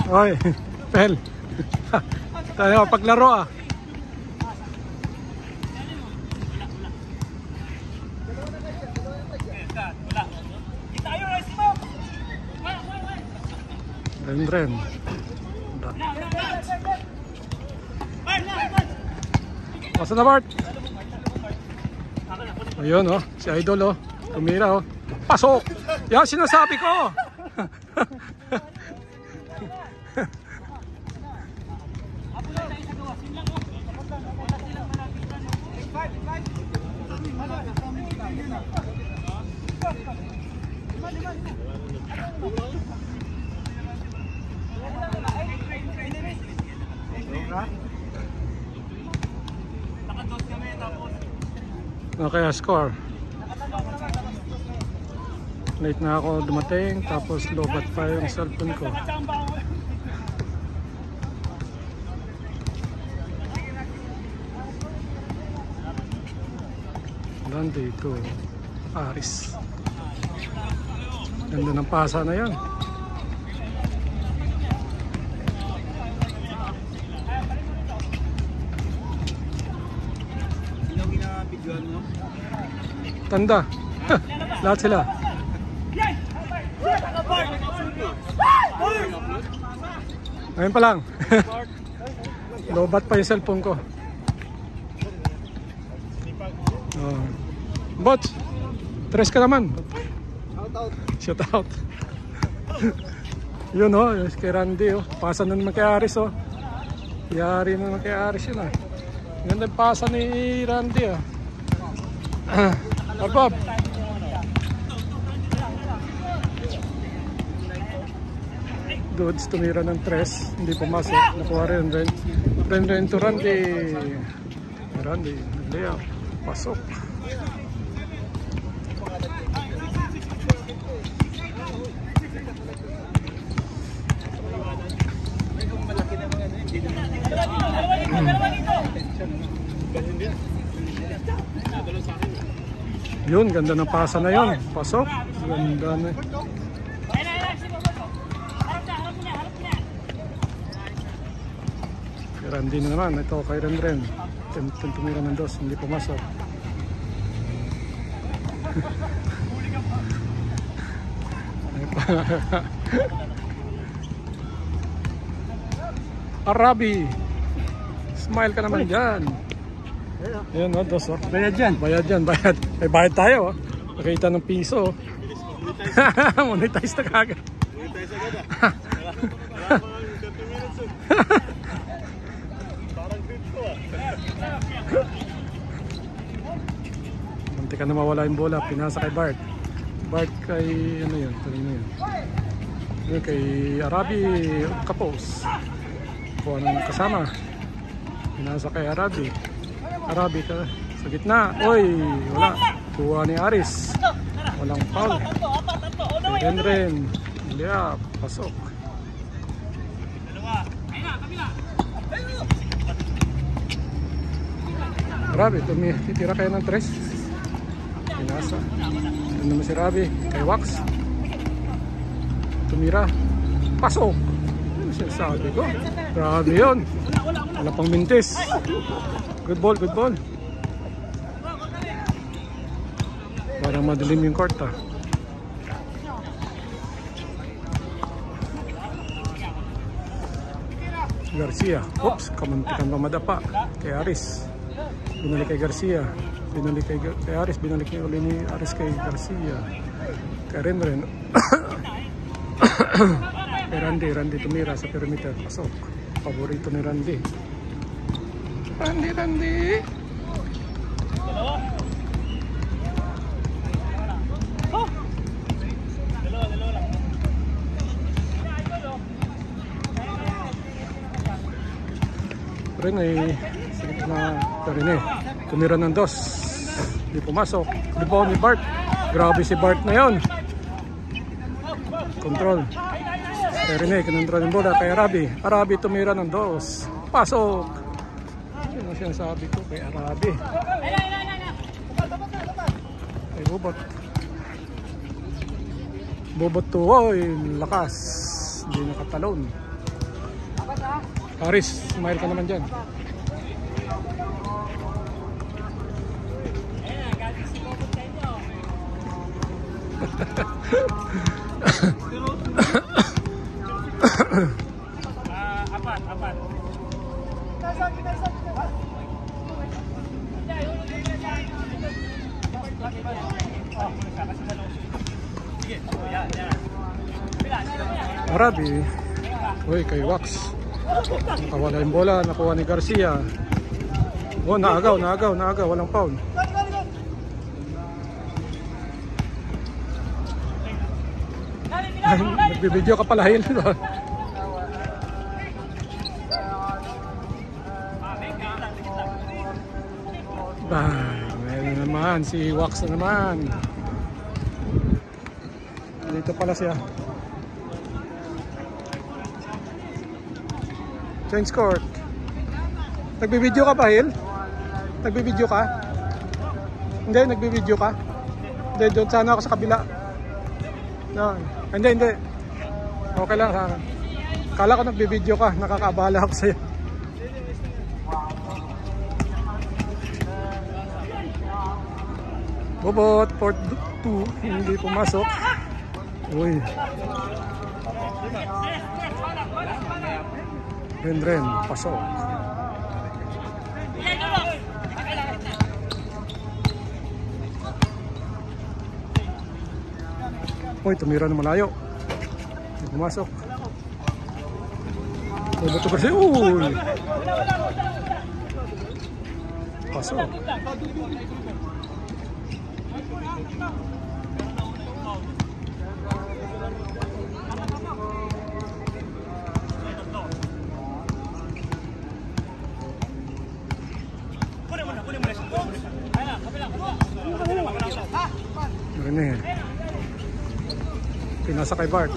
Oy, Pel. Tayo paglaro ah. Ren. Masa na Bart? Ayun oh, si Idol oh. Tumira oh. Pasok! Yan sinasabi ko! Okay, score. Late na ako dumating, tapos lobat pa yung cellphone ko. Landi to Aris. Ganda ng pasa na yan. Tanda. Lahat sila. Ngayon pa lang. Lobat pa yung cellphone ko. Oh. Bots, tres ka naman. Shout out. Yun oh, yung kay Randy oh. Pasa na naman kay Aris oh. Yari na naman kay Aris yun ah. Ganda yung pasa ni Randy ah. Arpab. Dudes tumira ng tres, hindi pumasok. Nakuha rin to Randy. Randy, layout, pasok. Yun, ganda ng pasa na yun. Pasok. Ganda na. Kay Randy na naman. Ito kay Ren. Tumira ng dos. Hindi pumasok. Arabi. Smile ka naman dyan. Ayan o, dos o. Bayad dyan. Bayad dyan, bayad. May bayad tayo o. Nakita ng piso o. Monetize na kagad. Monetize agad ah. Wala pang 30 minutes o. Parang crypto ah. Munti ka na mawala yung bola. Pinasa kay Bart. Bart kay ano yun. Talino yun. Yun kay Arabi Kapos. Kuha ng kasama. Pinasa kay Arabi. Arabi ka sa gitna. Oy, wala. Kuha ni Aris. Walang foul. Ren. Liap. Pasok. Arabi, titira kayo ng tres. Pinasa. Ano naman si Arabi? Kay Wax. Tumira. Pasok. Ano sinasabi ko? Grabe yun. Wala pang mintis. Good ball, good ball. Parang madilim yung court ah. Garcia. Oops, kamuntikan pa madapa. Kay Aris. Binalik kay Garcia. Binalik kay Aris. Binalik niya ulit ni Aris kay Garcia. Kay Ren. Kay Randy tumira sa perimeter. Pasok. Paborito ni Randy. Randy. Ren ay sakit na Ren eh. Tumira ng dos. Hindi pumasok. Rebound ni Bart. Grabe si Bart na yon. Control. Kay Ren kinontrol yung bola kay Arabi. Arabi tumira ng dos. Pasok. Ano sinasabi ko kay Arabi? Kay Bubot. Bobot to, oy, lakas. Hindi nakatalon. Aris, smile ka naman dyan. Apat. Arabi. Uy, kay Wax. Nakawala yung bola, nakuha ni Garcia. Oh, naagaw. Walang foul. Nagbibideo ka pala, Hil. Meron naman, si Wax na naman. Dito pala siya. Change court. Nagbibideo ka pa, Hil? Nagbibideo ka? Hindi, nagbibideo ka? Hindi, doon sana ako sa kabila. No. Hindi. Okay lang sana. Kala ko nagbibideo ka, nakakaabala ako sa'yo. Bobot, port 2, hindi pumasok. Uy. Ren, pasok. Uy, tumira na malayo. Hindi pumasok. Bobot to kasi. Uy. Pasok. Rene. Pinasa kay Bart.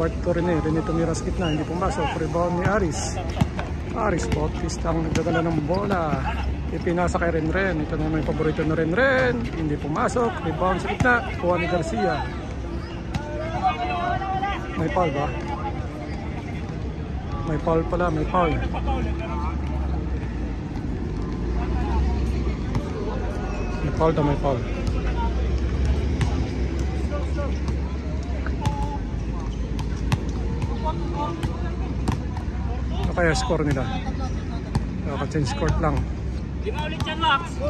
Bart to Rene tumira sa gitna, hindi pumasok. Rebound ni Aris. Aris Bautista ang nagdadala ng bola. Ipinasa kay Ren. Ito naman yung paborito na Ren. Hindi pumasok. Rebound sa gitna. Kuha ni Garcia. May foul ba? May foul pala. May foul. May foul. Ano kaya score nila? Naka-change court lang. 5 ulit yan, Max. 5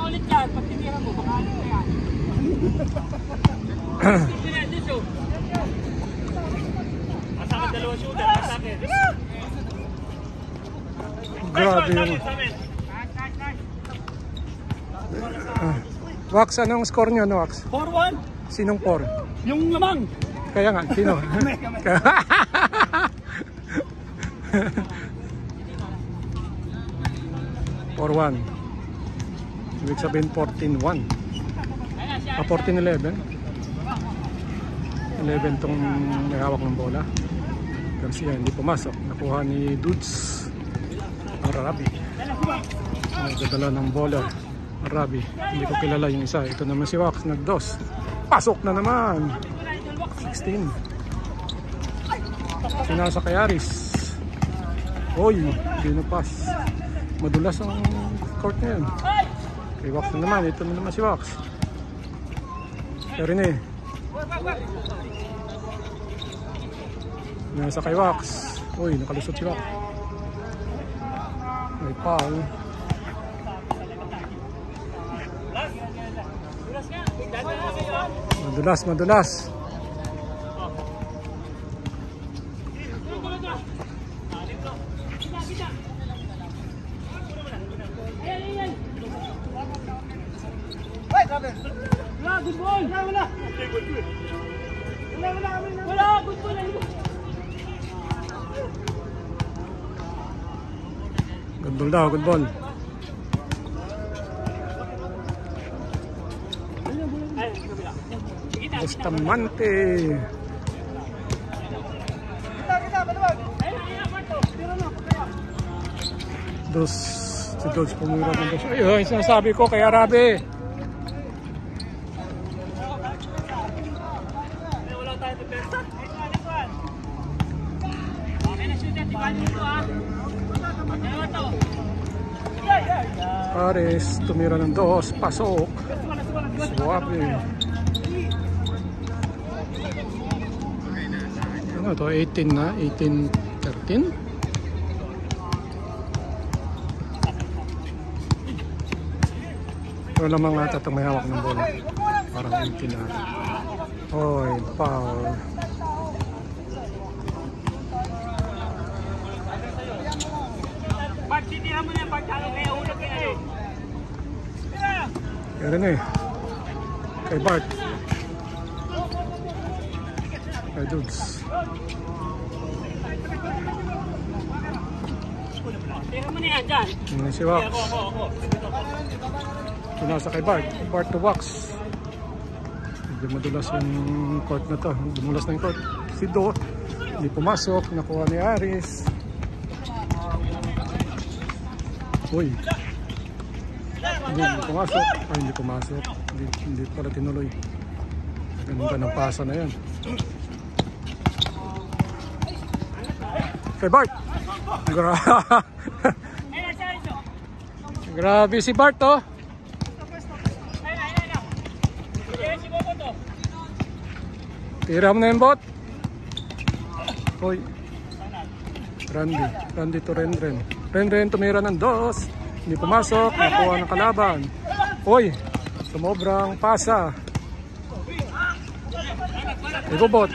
ulit yan. Pag tinira mo, baka alit na yan. Masakit dalawang shooter. Masakit. Grabe yung... Wax, anong score nyo, no, Wax? 4-1. Sinong 4? Yung lamang. Kaya nga, sino? 4-1. Ibig sabihin 14-1. 14-11. 11 tong may hawak ng bola. Garcia hindi pumasok. Nakuha ni Dudes. Arabi. Nagdadala ng bola. Arabi. Hindi ko kilala yung isa. Ito naman si Wax. Nagdos. Pasok na naman. 16. Pinasa kay Aris. Oy, binupas. Madulas ang court na yun. Kay Wax na naman. Ito na naman si Wax. Pero rin nasa kay Wax. Uy, nakalusot si Wax. May foul. Madulas. Good ball. Wala, good ball. Good ball daw, good ball. Bustamante. Si Dos pumira ng dos. Ayun, sinasabi ko kay Arabi. Aris, tumira ng 2, pasok. Suwabe. Ano to, 18 na, 18-13. Ito lamang ata itong may hawak ng bola. Parang 18 na. Oy, foul. Bart, titira mo na yung Bart. Kaya ulo kaya eh. Kaya rin eh. Kay Bart. Kay Dudes. Tira mo na yan dyan. Tingnan si Wax. Ako. Pinasa kay Bart. Bart to Wax. Medyo madulas yung court na to. Dumulas na yung court. Si Do. Hindi pumasok. Nakuha ni Aris. Uy. Hindi pumasok. Ay, hindi pumasok. Hindi pala tinuloy. Ganda ng pasa na yan. Kay Bart. Grabe si Bart oh. Tira mo na yung bot. Uy. Randy to Renren. Renren tumira ng 2. Hindi pumasok. Nakuha ng kalaban. Uy. Sumobrang pasa. Ibobot.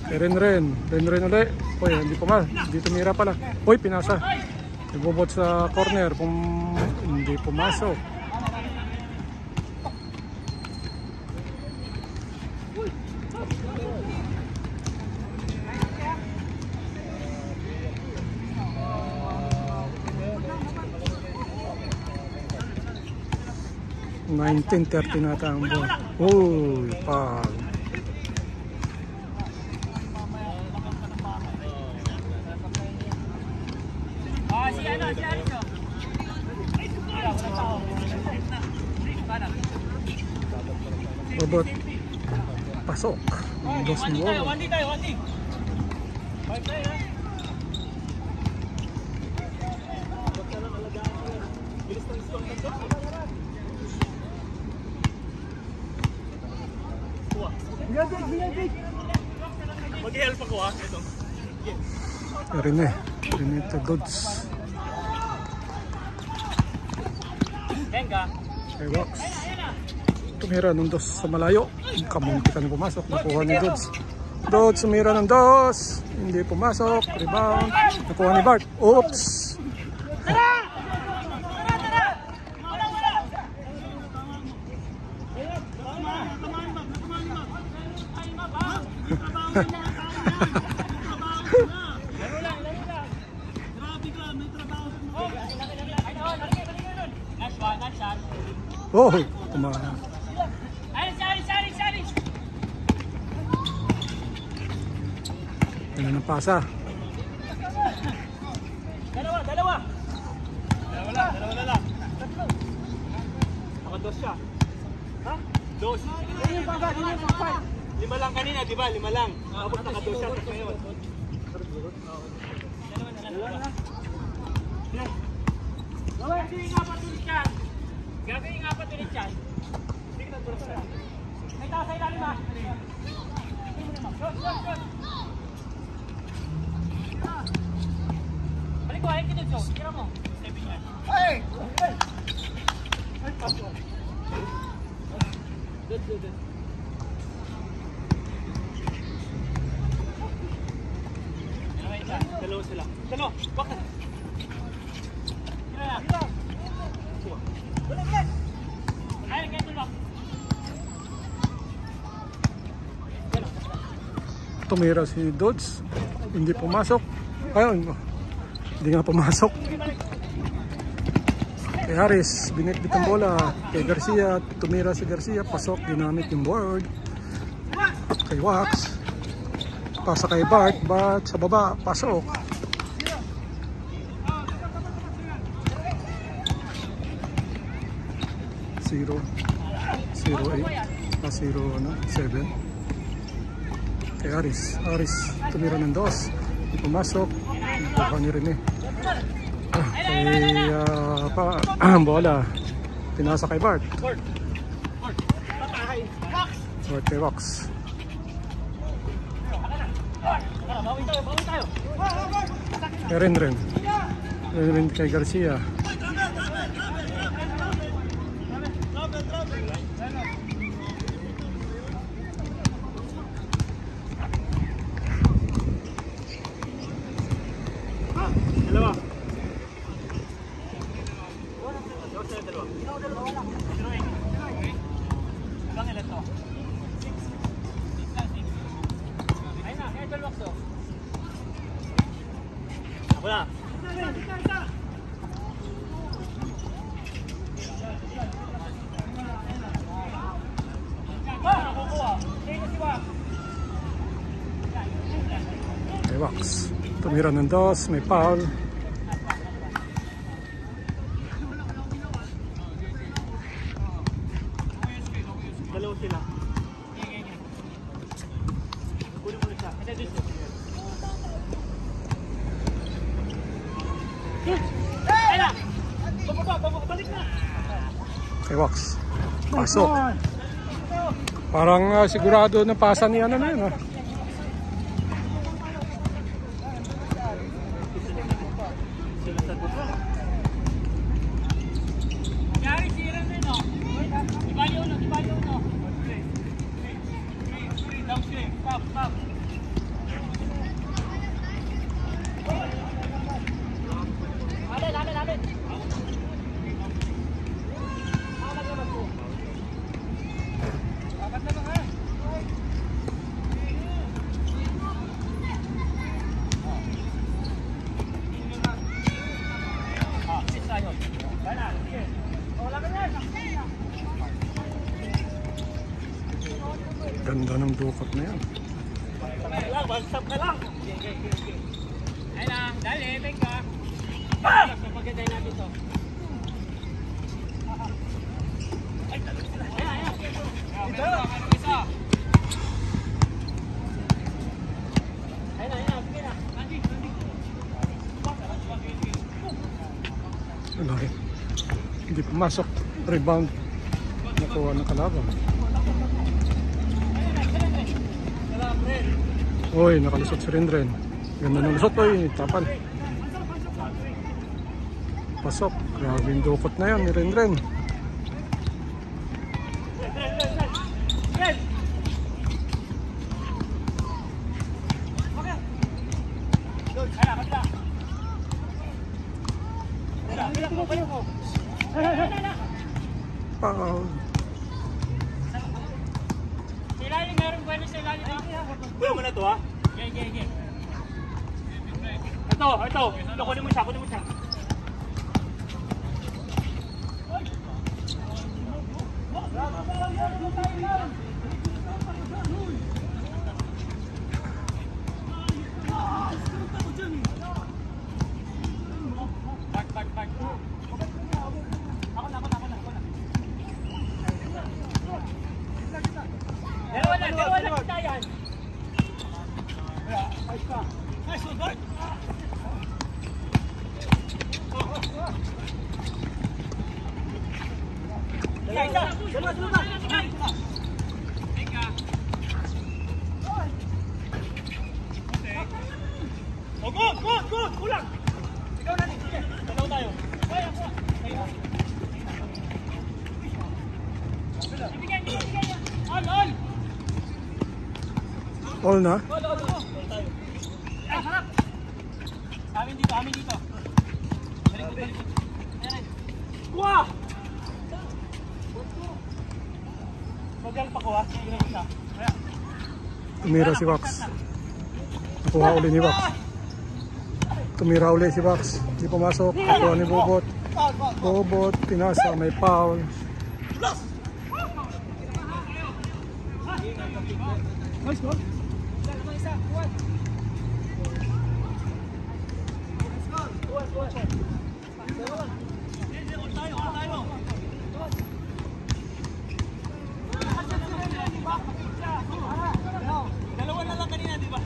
Renren ulit. Uy, hindi pumasok. Hindi tumira pala. Uy, pinasa. Ibobot sa corner kung hindi pumasok. $19.30 nata ang ball. Uy, pag. Robot. Pasok. Dos ng ball. Wandi tayo. Mag-help ako ha. Ito. Rene to Goods. Venga. Kay Wax. Tumira ng 2 sa malayo. Kamunti ka na pumasok. Nakuha ni Goods. Goods sumira ng 2. Hindi pumasok. Rebound. Nakuha ni Bart. Oops. Oh, kumana. Ano ng pasa? Dalawa lang. Naka-2 siya. Ha? 2. 5 lang kanina, di ba? 5 lang. Abot naka-2 siya ngayon. Gagawin nga pa tulit yan. May tao sa ilalim ha. Balik ko, ayun kinudyo. Tira mo. Hey! Good. Dalawa sila. Dalawa! Bakit? Tira na. Ayun, kayo tulak. Tumira si Dodds. Hindi pumasok. Ayun. Hindi nga pumasok. Kay Harris, binitbit ang bola. Kay Garcia, tumira si Garcia. Pasok, ginamit yung board. Kay Wax. Pasa kay Bart. Bart sa baba, pasok. Zero 8 7 kay Aris tumira ng 2, hindi pumasok. Nakuha ni Rene. Bola. Pinasa kay Bart. Bart kay Wax. Ren kay Garcia. Kay Wax. Tumira ng dos, may foul. Dalawa sila. Kunin mo na siya. Ayla! Balik na! Kay Wax. Pasok. Parang sigurado na pasa ni ano na yun. Yari, sira na yun, Di bali uno. Down swing. Pop. Alin. Ganda ng dukot na yan. Bagsap ka lang. Ay lang, dali, teka. Pagkatay natin to. Ay, dali sila. Ayan. Ito. Ayan, sige na. Laki. Hindi pumasok. Rebound. Nakuha ng kalaban. Uy, nakalusot si Rendren. Ganda ng lusot, uy, tapal. Pasok. Grabe yung dukot na yan ni Rendren. Ilalim, meron pwede sa ilalim. Kuya mo na ito, ha? Okay. Ito. Kunin mo siya. Back. Ako na. Dalawa na kita yan. Nice one, Bart. Dalawa. Good. Kulang. Ikaw na din. Sige. Dalawa tayo. Ibigay niya. All. All na? All tayo. Harap. Amin dito. Balik. Kuha! Magal pa kuha. Tumira si Wax. Nakuha uli ni Wax. Tumira uli si Wax. Hindi pumasok. Nakuha ni Bobot. Bobot, pinasa, may foul. Nice goal. Dalawa na lang kanina, di ba?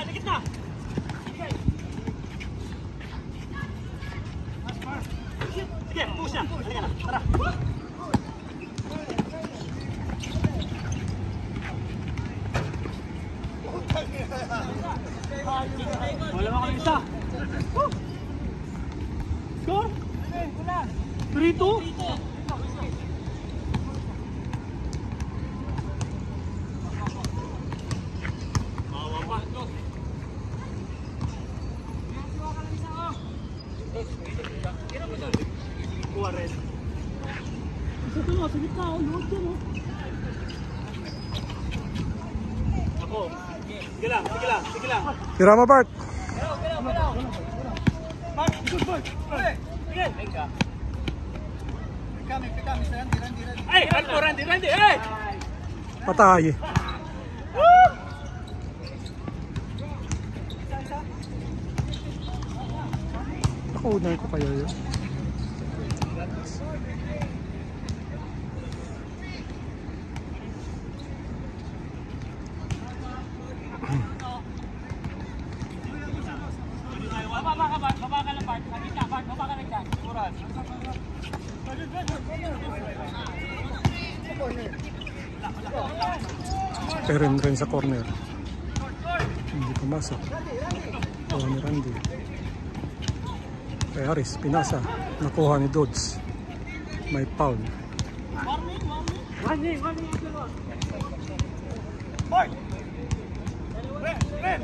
Dikit na. Sige, push na. Halika na, tara. Wala mo kami isa. Score? 3-2? Kuha rin. Ito nga, sa gitna, load dyan oh. Ako. Sige lang, sige lang, sige lang. Tira mo, Bart. Bart, good ball. Sige. Venga. Ay, Alpo, Randy, ay! Patay. Nakunan ko kayo yun. Baba ka lang, Bart. Nakita, Bart, baba ka lang dyan. Surat. Pero rin sa corner. Hindi pumasok. Kuha ni Randy. Kay Haris, pinasa. Nakuha ni Dodds. May foul. Warning. Bart! Ren!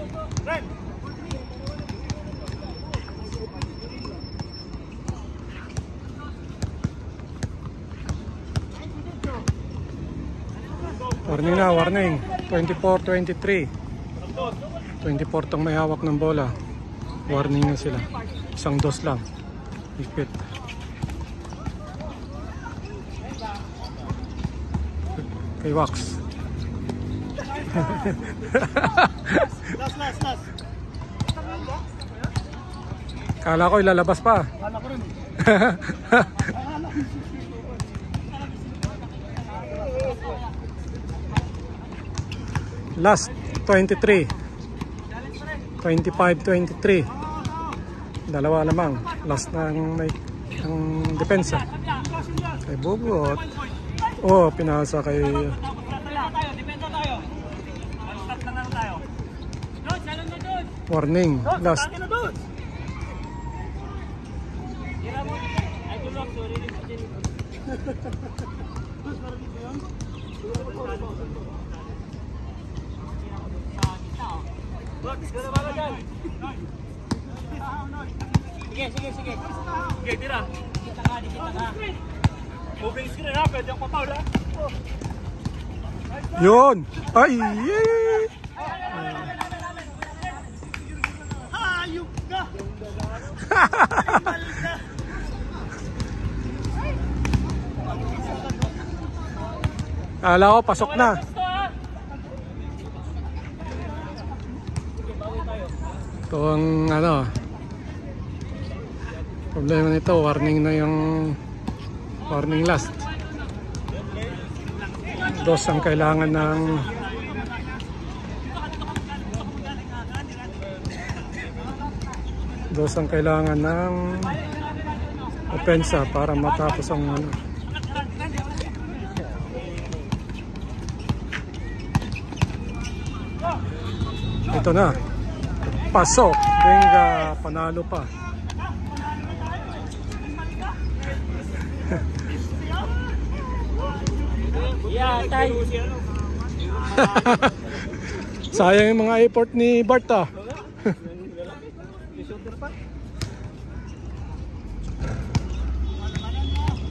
Warning na, warning. 24-23. 24 tong may hawak ng bola. Warning na sila. Isang dos lang. Higpit. Kay Wax. Last. Kala ko ilalabas pa. Kala ko rin. Last 23. 25-23. Dalawa lamang. Last ng depensa. Kay Bugot. Oh, pinasa kay warning. Last. Sige. Sige, tira. Dikita ka. Moving screen ha, pwede yung papaw ha. Yun! Ay! Yay! Hayop ka! Akala ko pasok na. Ito ang problema nito, warning na yung warning last. Dos ang kailangan ng opensa para matapos ang ito na. Pasok. Venga, panalo pa. Sayang yung mga effort ni Bart ah.